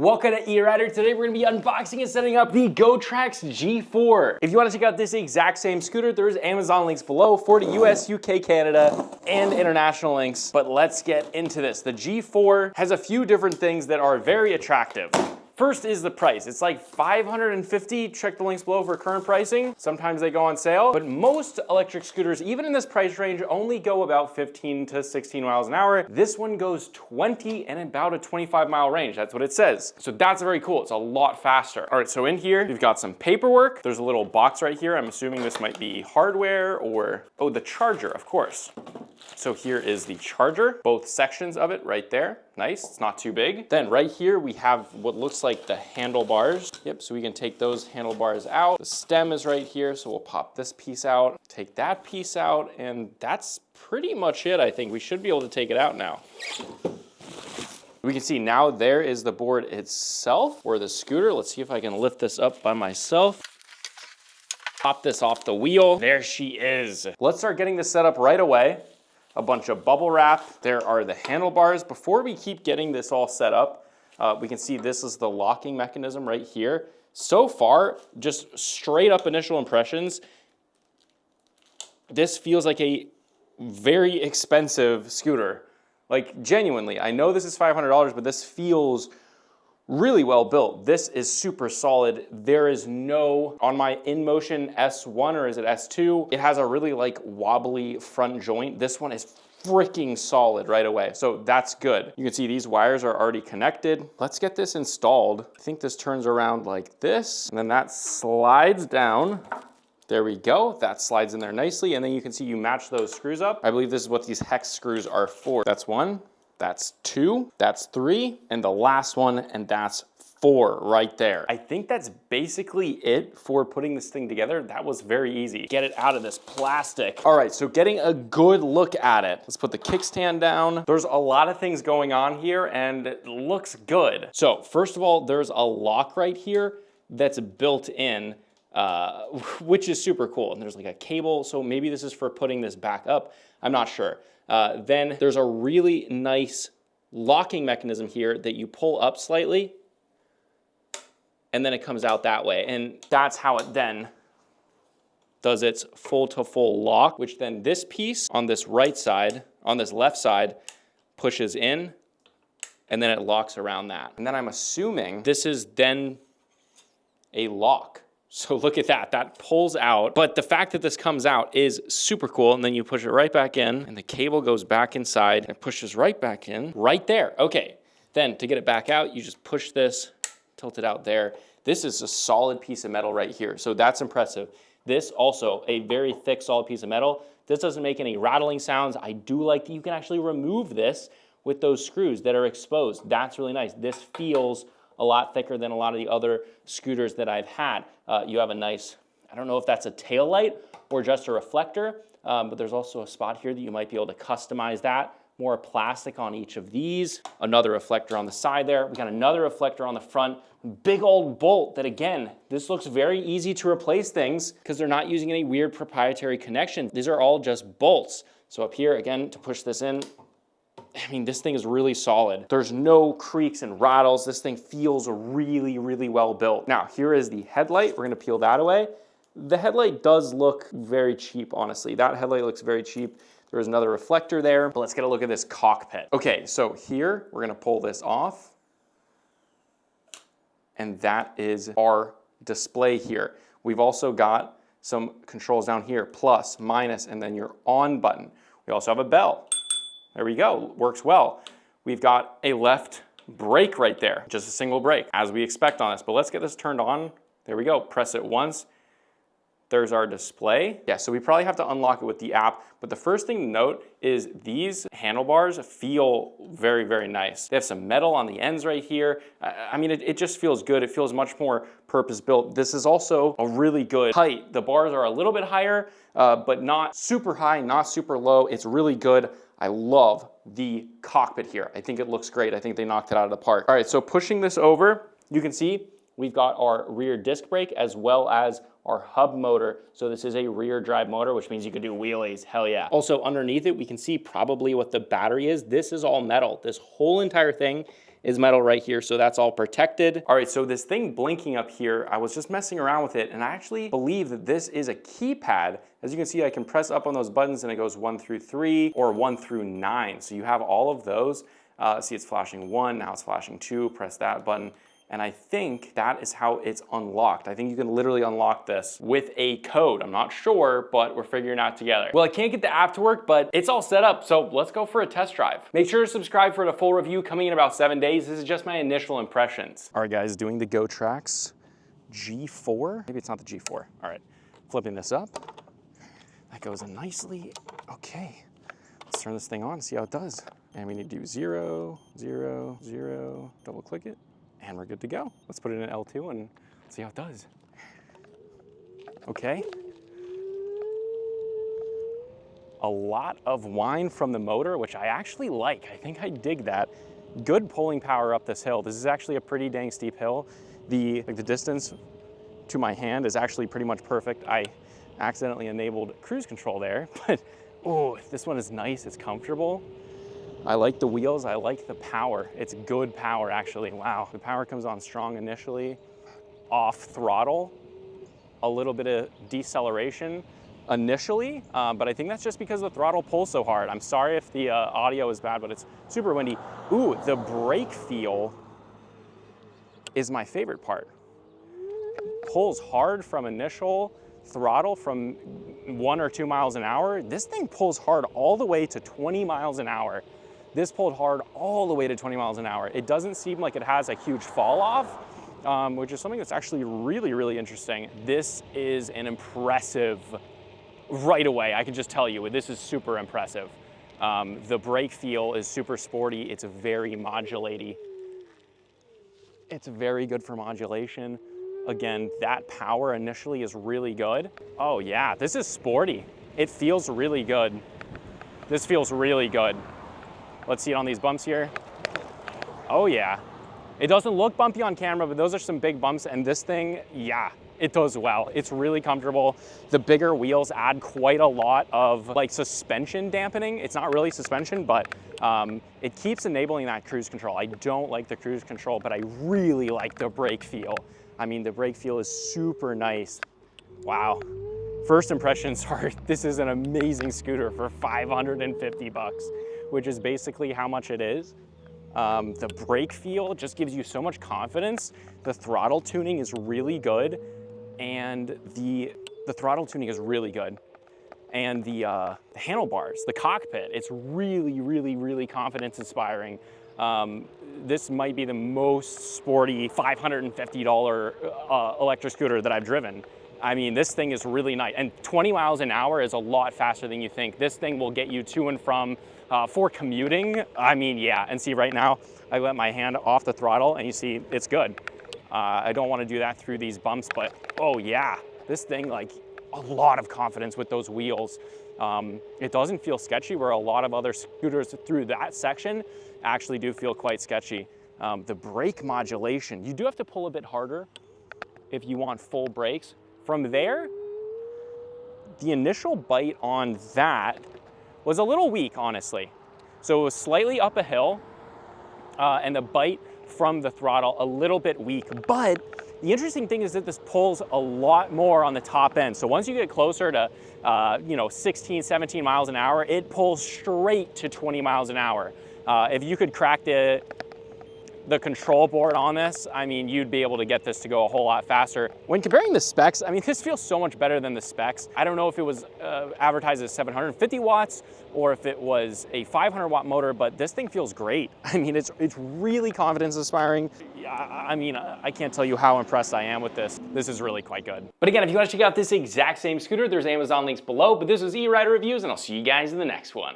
welcome to E-Rider. Today we're gonna be unboxing and setting up the Gotrax G4. If you wanna check out this exact same scooter, there's Amazon links below for the US, UK, Canada, and international links. But let's get into this. The G4 has a few different things that are very attractive. First is the price. It's like $550. Check the links below for current pricing. Sometimes they go on sale, but most electric scooters, even in this price range, only go about 15 to 16 miles an hour. This one goes 20 and about a 25-mile range. That's what it says. So that's very cool. It's a lot faster. All right, so in here, we've got some paperwork. There's a little box right here. I'm assuming this might be hardware or, oh, the charger, of course. So here is the charger, both sections of it right there. Nice, it's not too big. Then right here we have what looks like the handlebars. Yep, so we can take those handlebars out. The stem is right here, so we'll pop this piece out, take that piece out, and that's pretty much it, I think. We should be able to take it out now. We can see now there is the board itself, or the scooter. Let's see if I can lift this up by myself. Pop this off the wheel. There she is. Let's start getting this set up right away. A bunch of bubble wrap. There are the handlebars. Before we keep getting this all set up, we can see this is the locking mechanism right here. So far, just straight up initial impressions, this feels like a very expensive scooter. Like genuinely, I know this is $500, but this feels really well built. This is super solid. There is no, on my InMotion S1 or is it S2, it has a really like wobbly front joint. This one is freaking solid right away. So that's good. You can see these wires are already connected. Let's get this installed. I think this turns around like this, and then that slides down. There we go. That slides in there nicely. And then you can see you match those screws up. I believe this is what these hex screws are for. That's one. That's two, that's three, and the last one, and that's four right there. I think that's basically it for putting this thing together. That was very easy. Get it out of this plastic. All right, so getting a good look at it. Let's put the kickstand down. There's a lot of things going on here, and it looks good. So first of all, there's a lock right here that's built in, which is super cool. And there's like a cable, so maybe this is for putting this back up. I'm not sure. Then there's a really nice locking mechanism here that you pull up slightly, and then it comes out that way. And that's how it then does its full to full lock, which then this piece on this right side, on this left side, pushes in, and then it locks around that. And then I'm assuming this is then a lock. So look at that, that pulls out. But the fact that this comes out is super cool. And then you push it right back in and the cable goes back inside and pushes right back in, right there. Okay, then to get it back out, you just push this, tilt it out there. This is a solid piece of metal right here. So that's impressive. This also a very thick, solid piece of metal. This doesn't make any rattling sounds. I do like that you can actually remove this with those screws that are exposed. That's really nice. This feels a lot thicker than a lot of the other scooters that I've had. You have a nice, I don't know if that's a tail light or just a reflector, but there's also a spot here that you might be able to customize that. More plastic on each of these. Another reflector on the side there. We got another reflector on the front. Big old bolt that, again, this looks very easy to replace things because they're not using any weird proprietary connection. These are all just bolts. So up here, again, to push this in, I mean, this thing is really solid. There's no creaks and rattles. This thing feels really, really well built. Now, here is the headlight. We're gonna peel that away. The headlight does look very cheap, honestly. That headlight looks very cheap. There is another reflector there, but let's get a look at this cockpit. Okay, so here, we're gonna pull this off. And that is our display here. We've also got some controls down here, plus, minus, and then your on button. We also have a bell. There we go, works well. We've got a left brake right there, just a single brake, as we expect on this. But let's get this turned on. There we go, press it once. There's our display. Yeah, so we probably have to unlock it with the app, but the first thing to note is these handlebars feel very, very nice. They have some metal on the ends right here. I mean, it just feels good. It feels much more purpose-built. This is also a really good height. The bars are a little bit higher, but not super high, not super low. It's really good. I love the cockpit here. I think it looks great. I think they knocked it out of the park. All right, so pushing this over, you can see we've got our rear disc brake as well as our hub motor. So this is a rear drive motor, which means you could do wheelies, hell yeah. Also underneath it, we can see probably what the battery is. This is all metal. This whole entire thing is metal right here, so that's all protected. All right, so this thing blinking up here, I was just messing around with it, and I actually believe that this is a keypad. As you can see, I can press up on those buttons and it goes 1 through 3 or 1 through 9. So you have all of those. See, it's flashing 1, now it's flashing 2, press that button. And I think that is how it's unlocked. I think you can literally unlock this with a code. I'm not sure, but we're figuring it out together. Well, I can't get the app to work, but it's all set up, so let's go for a test drive. Make sure to subscribe for the full review coming in about 7 days. This is just my initial impressions. All right, guys, doing the Gotrax G4. Maybe it's not the G4. All right, flipping this up. That goes in nicely. Okay, let's turn this thing on, see how it does. And we need to do 0, 0, 0, double click it. And we're good to go. Let's put it in L2 and see how it does. Okay. A lot of whine from the motor, which I actually like. I think I dig that. Good pulling power up this hill. This is actually a pretty dang steep hill. The distance to my hand is actually pretty much perfect. I accidentally enabled cruise control there, but oh, this one is nice, it's comfortable. I like the wheels, I like the power. It's good power actually, wow. The power comes on strong initially, off throttle, a little bit of deceleration initially, but I think that's just because the throttle pulls so hard. I'm sorry if the audio is bad, but it's super windy. Ooh, the brake feel is my favorite part. Pulls hard from initial throttle from 1 or 2 miles an hour. This thing pulls hard all the way to 20 miles an hour. This pulled hard all the way to 20 miles an hour. It doesn't seem like it has a huge fall off, which is something that's actually really, really interesting. This is an impressive, right away, I can just tell you, this is super impressive. The brake feel is super sporty. It's very modulaty. It's very good for modulation. Again, that power initially is really good. Oh yeah, this is sporty. It feels really good. This feels really good. Let's see it on these bumps here. Oh yeah. It doesn't look bumpy on camera, but those are some big bumps, and this thing, yeah, it does well. It's really comfortable. The bigger wheels add quite a lot of like suspension dampening. It's not really suspension, but it keeps enabling that cruise control. I don't like the cruise control, but I really like the brake feel. I mean, the brake feel is super nice. Wow. First impressions are, this is an amazing scooter for 550 bucks, which is basically how much it is. The brake feel just gives you so much confidence. The throttle tuning is really good, and the throttle tuning is really good. And the handlebars, the cockpit, it's really, really, really confidence inspiring. This might be the most sporty $550 electric scooter that I've driven. I mean, this thing is really nice. And 20 miles an hour is a lot faster than you think. This thing will get you to and from for commuting. I mean, yeah, and see right now, I let my hand off the throttle and you see it's good. I don't want to do that through these bumps, but oh yeah, this thing, like a lot of confidence with those wheels. It doesn't feel sketchy where a lot of other scooters through that section actually do feel quite sketchy. The brake modulation, you do have to pull a bit harder if you want full brakes. From there, the initial bite on that was a little weak, honestly. So it was slightly up a hill, and the bite from the throttle a little bit weak. But the interesting thing is that this pulls a lot more on the top end. So once you get closer to 16, 17 miles an hour, it pulls straight to 20 miles an hour. If you could crack the control board on this, I mean, you'd be able to get this to go a whole lot faster. When comparing the specs, I mean, this feels so much better than the specs. I don't know if it was advertised as 750 watts or if it was a 500 watt motor, but this thing feels great. I mean, it's really confidence inspiring. I mean, I can't tell you how impressed I am with this. This is really quite good. But again, if you want to check out this exact same scooter, there's Amazon links below, but this was E-Rider Reviews, and I'll see you guys in the next one.